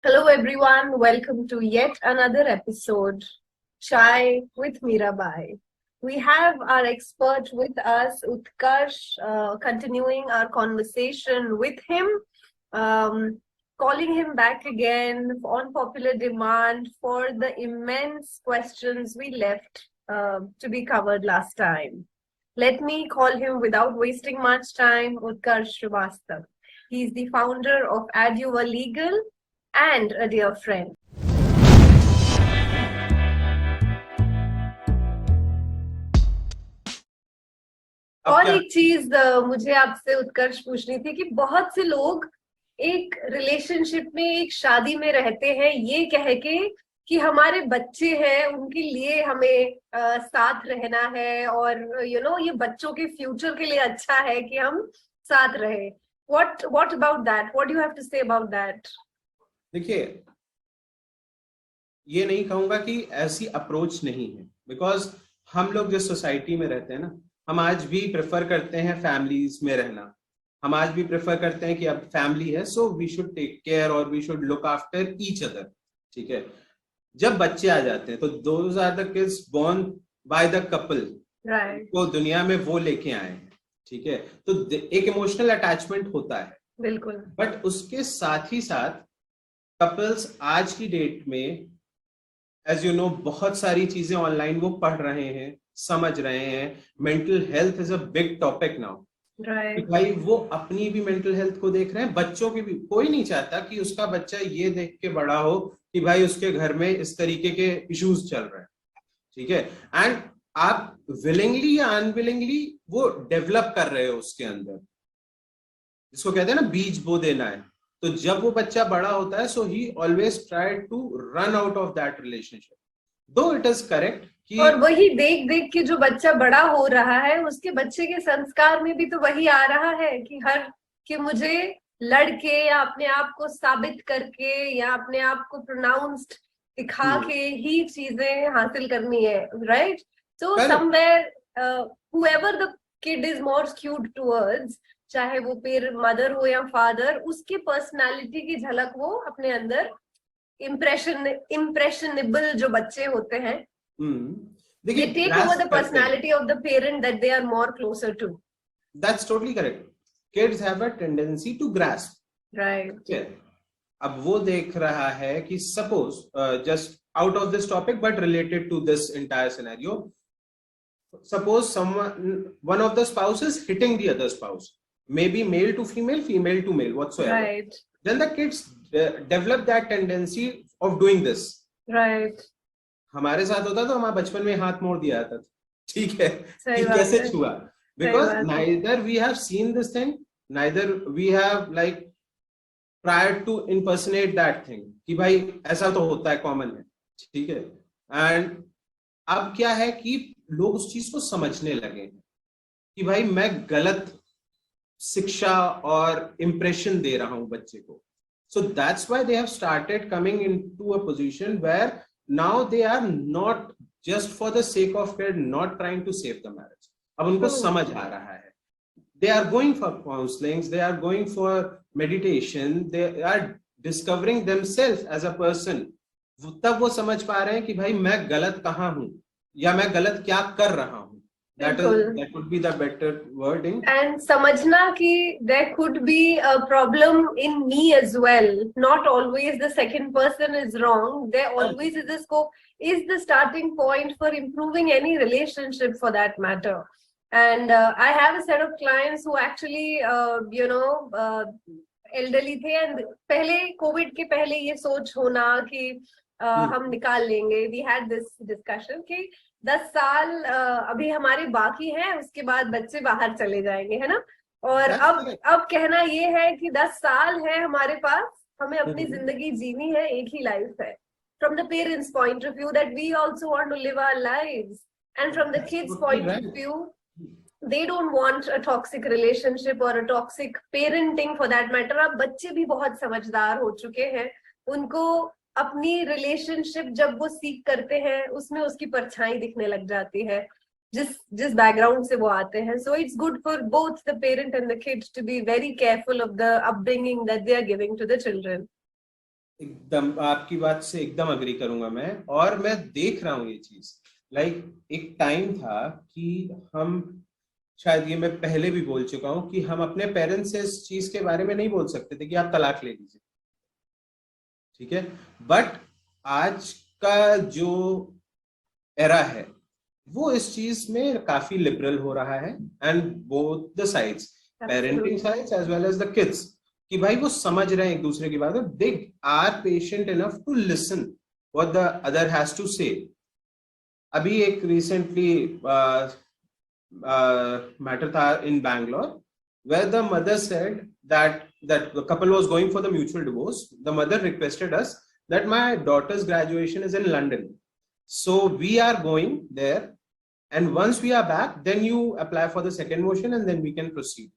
Hello everyone, welcome to yet another episode, Chai with Mirabai. We have our expert with us, Utkarsh, continuing our conversation with him, calling him back again on popular demand for the immense questions we left to be covered last time. Let me call him without wasting much time, Utkarsh Srivastava. He's the founder of Aduva Legal and a dear friend. और एक चीज मुझे आपसे उत्कर्ष पूछनी थी कि बहुत से लोग एक रिलेशनशिप में, एक शादी में रहते हैं ये कह के कि हमारे बच्चे हैं, उनके लिए हमें साथ रहना है और ये बच्चों के फ्यूचर के लिए अच्छा है कि हम साथ रहे. What about that? What do you have to say about that? देखिए, ये नहीं कहूंगा कि ऐसी अप्रोच नहीं है, बिकॉज हम लोग जिस सोसाइटी में रहते हैं ना, हम आज भी प्रेफर करते हैं फैमिलीज में रहना. हम आज भी प्रेफर करते हैं कि अब फैमिली है so we should take care और we should look after each other. ठीक है, जब बच्चे आ जाते हैं तो those are the kids born by the couple, वो दुनिया में वो लेके आए हैं. ठीक है, तो एक इमोशनल अटैचमेंट होता है, बिल्कुल. बट उसके साथ ही साथ कपल्स आज की डेट में, एज यू नो, बहुत सारी चीजें ऑनलाइन वो पढ़ रहे हैं, समझ रहे हैं. Mental health is a big topic now. भाई वो अपनी भी मेंटल हेल्थ को देख रहे हैं, बच्चों की भी. कोई नहीं चाहता कि उसका बच्चा ये देख के बड़ा हो कि भाई उसके घर में इस तरीके के इश्यूज चल रहे हैं. ठीक है, एंड आप विलिंगली या अनविलिंगली वो डेवलप कर रहे हो उसके अंदर, जिसको कहते हैं ना बीज बो देना है. तो जब वो बच्चा बड़ा होता है, so he always try to run out of that relationship. Though it is correct कि, और वही देख देख के जो बच्चा बड़ा हो रहा है, उसके बच्चे के संस्कार में भी तो वही आ रहा है कि मुझे लड़के या अपने आप को साबित करके या अपने आप को प्रोनाउंस्ड दिखा के ही चीजें हासिल करनी है, right? So somewhere whoever the kid is more skewed towards, चाहे वो मदर हो या फादर, उसके पर्सनालिटी की झलक वो अपने अंदर impressionable जो बच्चे होते हैं, they take over the personality of the parent that they are more closer to. That's totally correct. Kids have a tendency to grasp. Right. Okay. अब वो देख रहा है कि suppose just out of this topic but related to this entire scenario, suppose one of the spouses hitting the other spouse, maybe male to female, female to male, whatsoever. Right. Then the kids develop that tendency of doing this. Right. हमारे साथ होता तो हमारे बचपन में हाथ मोड़ दिया था. ठीक है, कि कैसे छुआ, because neither we have seen this thing, neither we have like tried to impersonate that thing कि भाई ऐसा तो होता है, कॉमन है. ठीक है, एंड अब क्या है कि लोग उस चीज को समझने लगे हैं कि भाई मैं गलत शिक्षा और इंप्रेशन दे रहा हूं बच्चे को. So that's why they have started coming into a position where now they are not just for the sake of kid not trying to save the marriage. अब उनको समझ आ रहा है, they are going for counselling, they are going for meditation, they are discovering themselves as a person. तब वो समझ पा रहे हैं कि भाई मैं गलत कहाँ हूं या मैं गलत क्या कर रहा हूं. That would be the better wording. And समझना कि there could be a problem in me as well. Not always the second person is wrong. There always is a scope, is the starting point for improving any relationship for that matter. And I have a set of clients who actually, elderly थे, and पहले COVID के पहले ये सोच होना कि हम निकाल लेंगे. We had this discussion कि 10 साल अभी हमारे बाकी है, उसके बाद बच्चे बाहर चले जाएंगे, है ना? और अब कहना ये है कि 10 साल है हमारे पास, हमें अपनी जिंदगी जीनी है, एक ही लाइफ है. From the parents' point of view, that we also want to live our lives, and from the kids' point of view, they don't want a toxic relationship or a toxic parenting for that matter. अब बच्चे भी बहुत समझदार हो चुके हैं, उनको अपनी रिलेशनशिप जब वो सीख करते हैं उसमें उसकी परछाई दिखने लग जाती है, जिस बैकग्राउंड से वो आते हैं. So it's good for both the parent and the kids to be very careful of the upbringing that they are giving to the children. एकदम आपकी बात से एकदम अग्री करूंगा मैं, और मैं देख रहा हूँ ये चीज। एक टाइम था कि हम, शायद ये मैं पहले भी बोल चुका हूँ, कि हम अपने पेरेंट्स से इस चीज के बारे में नहीं बोल सकते थे कि आप तलाक ले लीजिए, ठीक है। बट आज का जो एरा है वो इस चीज में काफी लिबरल हो रहा है, and both the sides, parenting sides as well as the kids, कि भाई वो समझ रहे हैं एक दूसरे की बात, they are patient enough to listen what the other has to say. अभी एक रिसेंटली मैटर था इन Bangalore, where the mother said that the couple was going for the mutual divorce. The mother requested us that my daughter's graduation is in London, so we are going there, and once we are back, then you apply for the second motion and then we can proceed.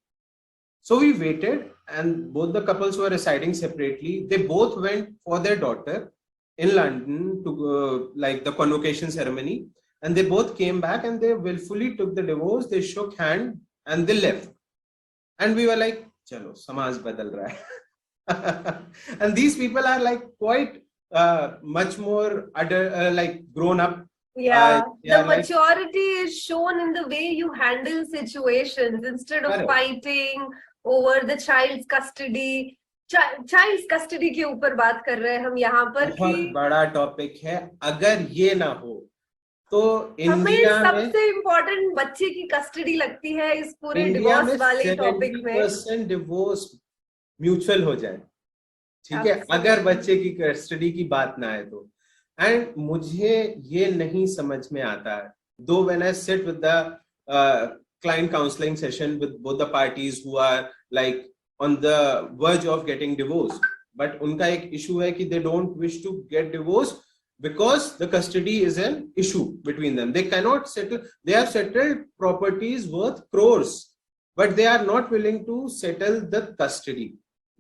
So we waited, and both the couples were residing separately. They both went for their daughter in London to like the convocation ceremony, and they both came back and they willfully took the divorce. They shook hand and they left. And we were like, chalo, samaj badal raha hai. And these people are like quite much more like grown up. Yeah, they the are like, maturity is shown in the way you handle situations instead of correct. fighting over the child's custody. Child's custody के ऊपर बात कर रहे हैं हम यहाँ पर बहुत कि बड़ा टॉपिक है। अगर ये ना हो तो हमें इंडिया में, सबसे इम्पोर्टेंट बच्चे की कस्टडी लगती है इस पूरे इंडिया में डिवोर्स वाले टॉपिक में। 70% डिवोर्स म्यूचुअल हो जाए, ठीक है, Absolutely. अगर बच्चे की कस्टडी की बात ना आए तो। एंड मुझे ये नहीं समझ में आता है, दो when I sit with the client counseling session with both the parties who are like on the verge of getting divorced, but उनका एक issue है कि they don't wish to get divorced because the custody is an issue between them. They cannot settle. They have settled properties worth crores, but they are not willing to settle the custody.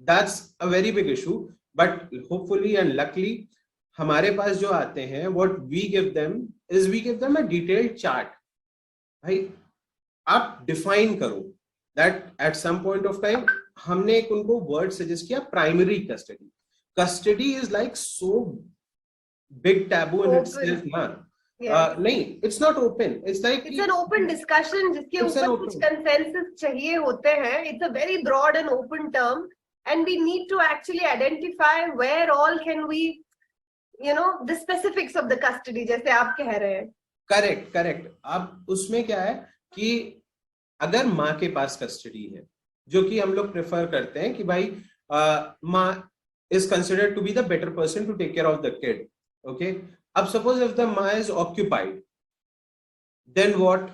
That's a very big issue. But hopefully and luckily, हमारे पास जो आते हैं, what we give them is we give them a detailed chart. भाई आप define करो that at some point of time, हमने एक उनको वर्ड सजेस्ट किया, primary custody. Custody is like so big taboo in itself ना। नहीं, it's not open, it's like it's an open discussion जिसके ऊपर कुछ कंसेंसस चाहिए होते हैं। It's a very broad and open term and we need to actually identify where all can we the specifics of the custody, जैसे आप कह रहे हैं। Correct correct. अब उसमें क्या है कि अगर माँ के पास कस्टडी है, जो कि हम लोग प्रेफर करते हैं कि भाई माँ is considered to be the better person to take care of the kid, okay. अब सपोज इफ द माँ is occupied, then what,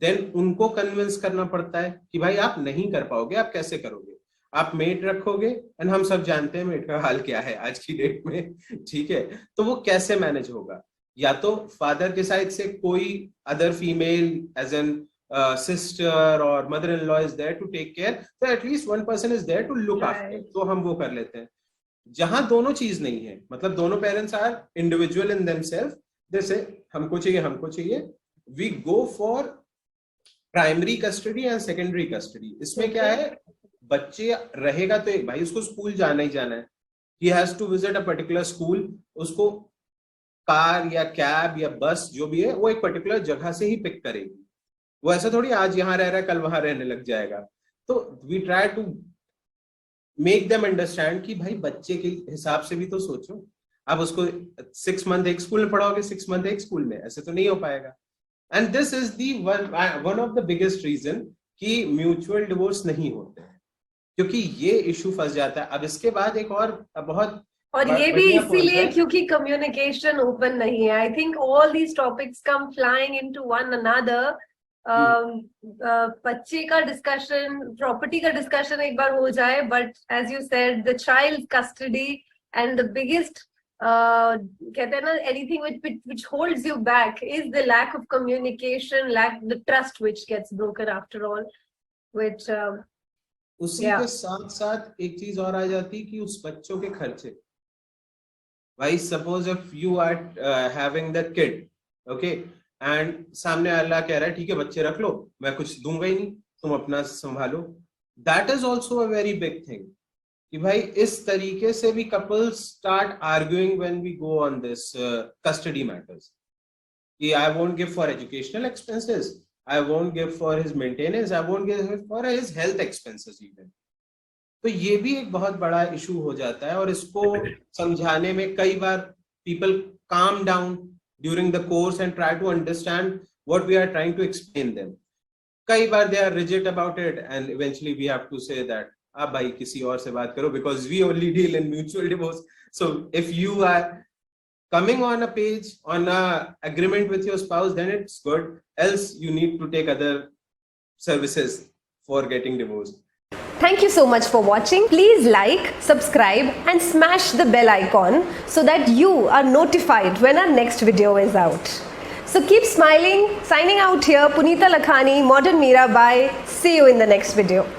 then उनको कन्विंस करना पड़ता है कि भाई आप नहीं कर पाओगे, आप कैसे करोगे, आप मेड रखोगे, एंड हम सब जानते हैं मेड का हाल क्या है आज की डेट में, ठीक है। तो वो कैसे मैनेज होगा? या तो फादर के साइड से कोई other female as an sister और mother in law is there to take care, तो at least one person is there to look after, तो हम वो कर लेते हैं। जहां दोनों चीज नहीं है, मतलब दोनों parents are individual in themselves, जैसे हमको चाहिए, we go for primary custody and secondary custody. इसमें क्या है, बच्चे रहेगा तो एक, भाई उसको स्कूल जाना ही जाना है, he has to visit a particular school, उसको कार या कैब या बस जो भी है वो एक पर्टिकुलर जगह से ही पिक करेगी। वो ऐसा थोड़ी आज यहाँ रह रहा है कल वहां रहने लग जाएगा। तो we try to make them understand कि भाई बच्चे के हिसाब से भी तो सोचो। आप उसको 6 मंथ एक स्कूल में पढ़ाओगे, 6 मंथ एक स्कूल में, ऐसे तो नहीं हो पाएगा। And this is the one of the biggest reason कि म्यूचुअल डिवोर्स नहीं होते हैं, क्योंकि ये इशू फंस जाता है। अब इसके बाद एक और बहुत, और ये भी इसीलिए क्योंकि कम्युनिकेशन ओपन नहीं है। I think all these topics come flying into one another. बच्चे का डिस्कशन, प्रॉपर्टी का डिस्कशन एक बार हो जाए, but as you said the child custody and the biggest कहते हैं ना, anything which holds you back is the lack of communication, lack the trust which gets broken after all, which उसी के साथ साथ एक चीज और आ जाती कि उस बच्चों के खर्चे। भाई suppose if you are having the kid, okay, and सामने अल्लाह कह रहा है ठीक है बच्चे रख लो, मैं कुछ दूंगा ही नहीं, तुम अपना संभालो, that is also a very big thing. कि भाई इस तरीके से भी couples start arguing when we go on this custody matters कि I won't give for educational expenses, I won't give for his maintenance, I won't give for his health expenses even. तो ये भी एक बहुत बड़ा इशू हो जाता है और इसको समझाने में कई बार people come down during the course and try to understand what we are trying to explain them. कई बार they are rigid about it and eventually we have to say that आप भाई किसी और से बात करो because we only deal in mutual divorce. So if you are coming on a page on a agreement with your spouse, then it's good, else you need to take other services for getting divorced. Thank you so much for watching. Please like, subscribe and smash the bell icon so that you are notified when our next video is out. So keep smiling. Signing out here, Punita Lakhani, Modern Mirabai. See you in the next video.